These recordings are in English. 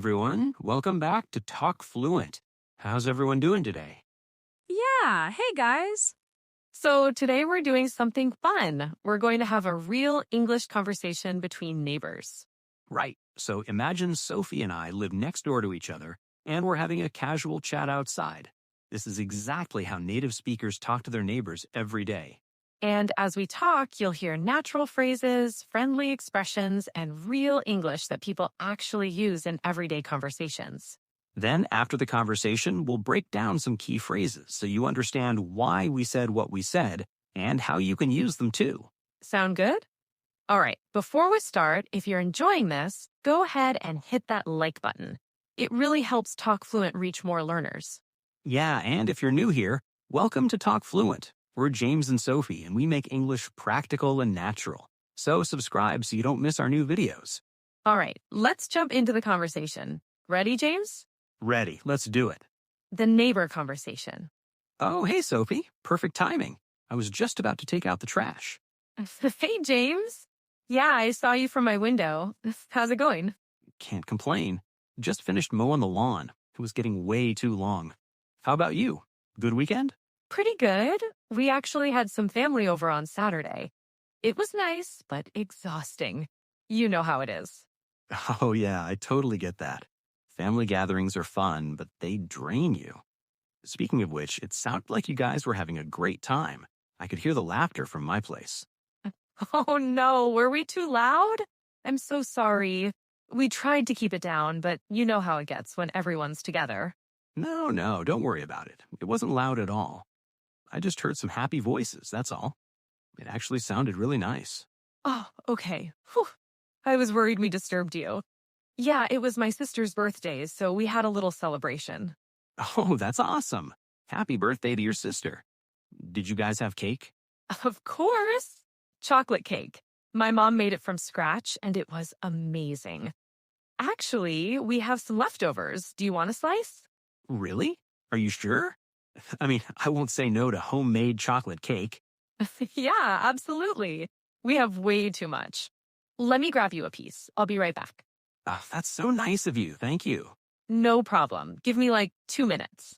everyone. Welcome back to Talk Fluent. How's everyone doing today? Yeah, hey guys. So today we're doing something fun. We're going to have a real English conversation between neighbors. Right. So imagine Sophie and I live next door to each other, and we're having a casual chat outside. This is exactly how native speakers talk to their neighbors every day. And as we talk, you'll hear natural phrases, friendly expressions, and real English that people actually use in everyday conversations. Then, after the conversation, we'll break down some key phrases so you understand why we said what we said and how you can use them too. Sound good? All right, before we start, if you're enjoying this, go ahead and hit that like button. It really helps Talk Fluent reach more learners. Yeah, and if you're new here, welcome to Talk Fluent. We're James and Sophie, and we make English practical and natural. So subscribe so you don't miss our new videos. All right, let's jump into the conversation. Ready, James? Ready, let's do it. The neighbor conversation. Oh, hey, Sophie. Perfect timing. I was just about to take out the trash. Hey, James. Yeah, I saw you from my window. How's it going? Can't complain. Just finished mowing the lawn. It was getting way too long. How about you? Good weekend? Pretty good. We actually had some family over on Saturday. It was nice, but exhausting. You know how it is. Oh, yeah, I totally get that. Family gatherings are fun, but they drain you. Speaking of which, it sounded like you guys were having a great time. I could hear the laughter from my place. Oh no, were we too loud? I'm so sorry. We tried to keep it down, but you know how it gets when everyone's together. No, don't worry about it. It wasn't loud at all. I just heard some happy voices, that's all. It actually sounded really nice. Oh, okay. Whew. I was worried we disturbed you. Yeah, it was my sister's birthday, so we had a little celebration. Oh, that's awesome. Happy birthday to your sister. Did you guys have cake? Of course. Chocolate cake. My mom made it from scratch, and it was amazing. Actually, we have some leftovers. Do you want a slice? Really? Are you sure? I mean, I won't say no to homemade chocolate cake. Yeah, absolutely. We have way too much. Let me grab you a piece. I'll be right back. Oh, that's so nice of you. Thank you. No problem. Give me like 2 minutes.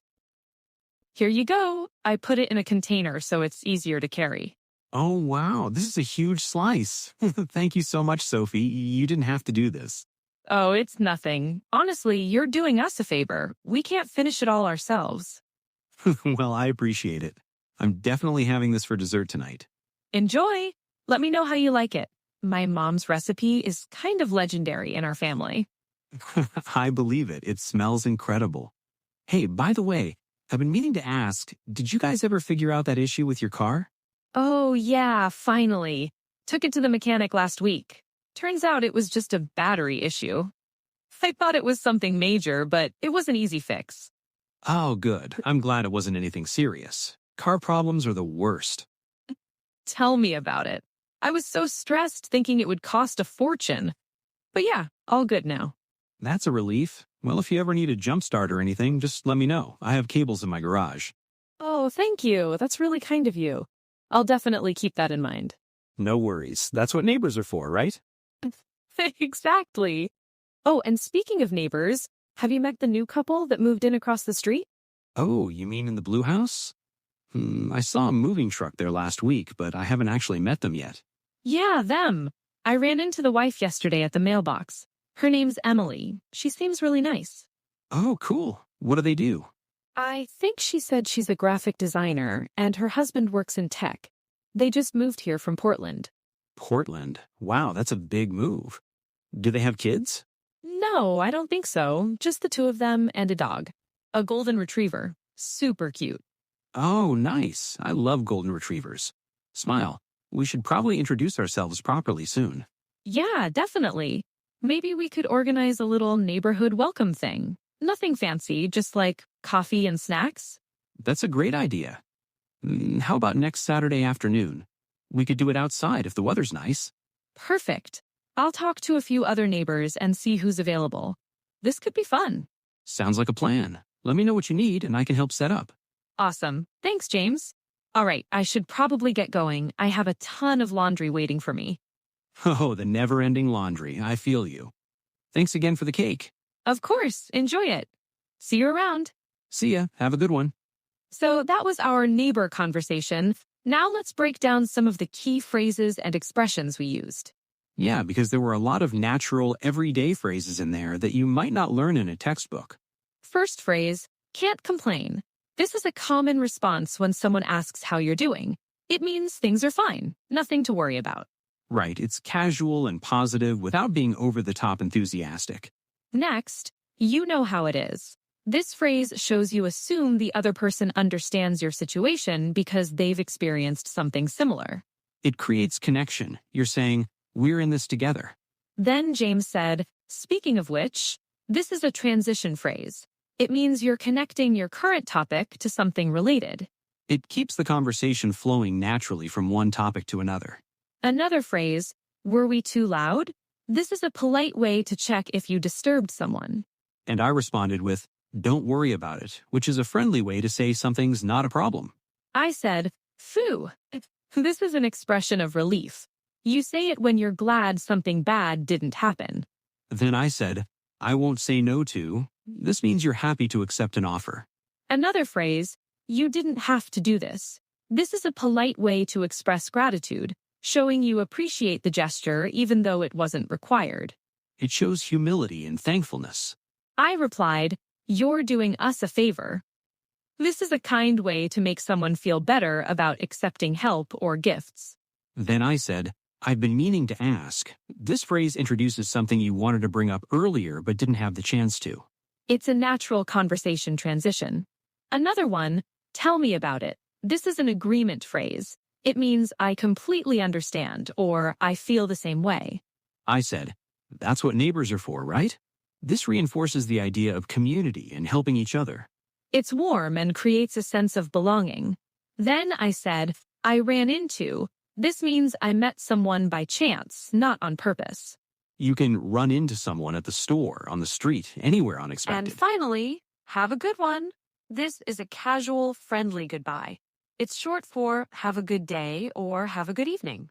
Here you go. I put it in a container so it's easier to carry. Oh, wow. This is a huge slice. Thank you so much, Sophie. You didn't have to do this. Oh, it's nothing. Honestly, you're doing us a favor. We can't finish it all ourselves. Well, I appreciate it. I'm definitely having this for dessert tonight. Enjoy. Let me know how you like it. My mom's recipe is kind of legendary in our family. I believe it. It smells incredible. Hey, by the way, I've been meaning to ask, did you guys ever figure out that issue with your car? Oh, yeah, finally. Took it to the mechanic last week. Turns out it was just a battery issue. I thought it was something major, but it was an easy fix. Oh, good. I'm glad it wasn't anything serious. Car problems are the worst. Tell me about it. I was so stressed thinking it would cost a fortune. But yeah, all good now. That's a relief. Well, if you ever need a jump start or anything, just let me know. I have cables in my garage. Oh, thank you. That's really kind of you. I'll definitely keep that in mind. No worries. That's what neighbors are for, right? Exactly. Oh, and speaking of neighbors, have you met the new couple that moved in across the street? Oh, you mean in the blue house? I saw a moving truck there last week, but I haven't actually met them yet. Yeah, them. I ran into the wife yesterday at the mailbox. Her name's Emily. She seems really nice. Oh, cool. What do they do? I think she said she's a graphic designer, and her husband works in tech. They just moved here from Portland. Portland. Wow, that's a big move. Do they have kids? No, I don't think so. Just the two of them and a dog. A golden retriever. Super cute. Oh, nice. I love golden retrievers. Smile. We should probably introduce ourselves properly soon. Yeah, definitely. Maybe we could organize a little neighborhood welcome thing. Nothing fancy, just like coffee and snacks. That's a great idea. How about next Saturday afternoon? We could do it outside if the weather's nice. Perfect. I'll talk to a few other neighbors and see who's available. This could be fun. Sounds like a plan. Let me know what you need and I can help set up. Awesome. Thanks, James. All right, I should probably get going. I have a ton of laundry waiting for me. Oh, the never-ending laundry. I feel you. Thanks again for the cake. Of course, enjoy it. See you around. See ya. Have a good one. So that was our neighbor conversation. Now let's break down some of the key phrases and expressions we used. Yeah, because there were a lot of natural, everyday phrases in there that you might not learn in a textbook. First phrase, can't complain. This is a common response when someone asks how you're doing. It means things are fine, nothing to worry about. Right, it's casual and positive without being over the top enthusiastic. Next, you know how it is. This phrase shows you assume the other person understands your situation because they've experienced something similar. It creates connection. You're saying, we're in this together. Then James said, speaking of which, this is a transition phrase. It means you're connecting your current topic to something related. It keeps the conversation flowing naturally from one topic to another. Another phrase, were we too loud? This is a polite way to check if you disturbed someone. And I responded with, don't worry about it, which is a friendly way to say something's not a problem. I said, phew. This is an expression of relief. You say it when you're glad something bad didn't happen. Then I said, I won't say no to. This means you're happy to accept an offer. Another phrase, you didn't have to do this. This is a polite way to express gratitude, showing you appreciate the gesture even though it wasn't required. It shows humility and thankfulness. I replied, you're doing us a favor. This is a kind way to make someone feel better about accepting help or gifts. Then I said, I've been meaning to ask. This phrase introduces something you wanted to bring up earlier but didn't have the chance to. It's a natural conversation transition. Another one, tell me about it. This is an agreement phrase. It means I completely understand or I feel the same way. I said, that's what neighbors are for, right? This reinforces the idea of community and helping each other. It's warm and creates a sense of belonging. Then I said, I ran into. This means I met someone by chance, not on purpose. You can run into someone at the store, on the street, anywhere unexpected. And finally, have a good one. This is a casual, friendly goodbye. It's short for have a good day or have a good evening.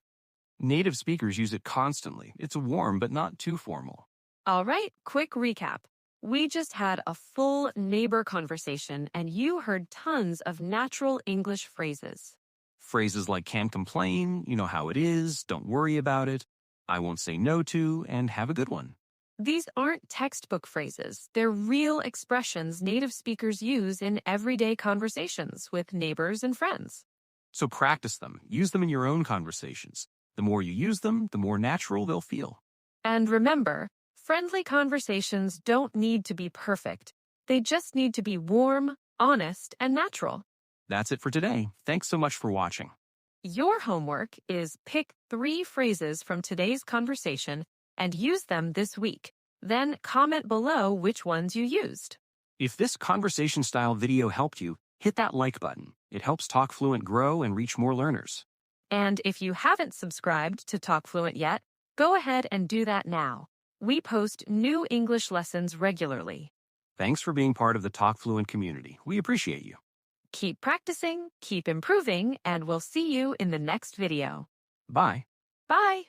Native speakers use it constantly. It's warm but not too formal. All right, quick recap. We just had a full neighbor conversation and you heard tons of natural English phrases. Phrases like can't complain, you know how it is, don't worry about it, I won't say no to, and have a good one. These aren't textbook phrases. They're real expressions native speakers use in everyday conversations with neighbors and friends. So practice them. Use them in your own conversations. The more you use them, the more natural they'll feel. And remember, friendly conversations don't need to be perfect. They just need to be warm, honest, and natural. That's it for today. Thanks so much for watching. Your homework is pick 3 phrases from today's conversation and use them this week. Then comment below which ones you used. If this conversation-style video helped you, hit that like button. It helps Talk Fluent grow and reach more learners. And if you haven't subscribed to Talk Fluent yet, go ahead and do that now. We post new English lessons regularly. Thanks for being part of the Talk Fluent community. We appreciate you. Keep practicing, keep improving, and we'll see you in the next video. Bye. Bye!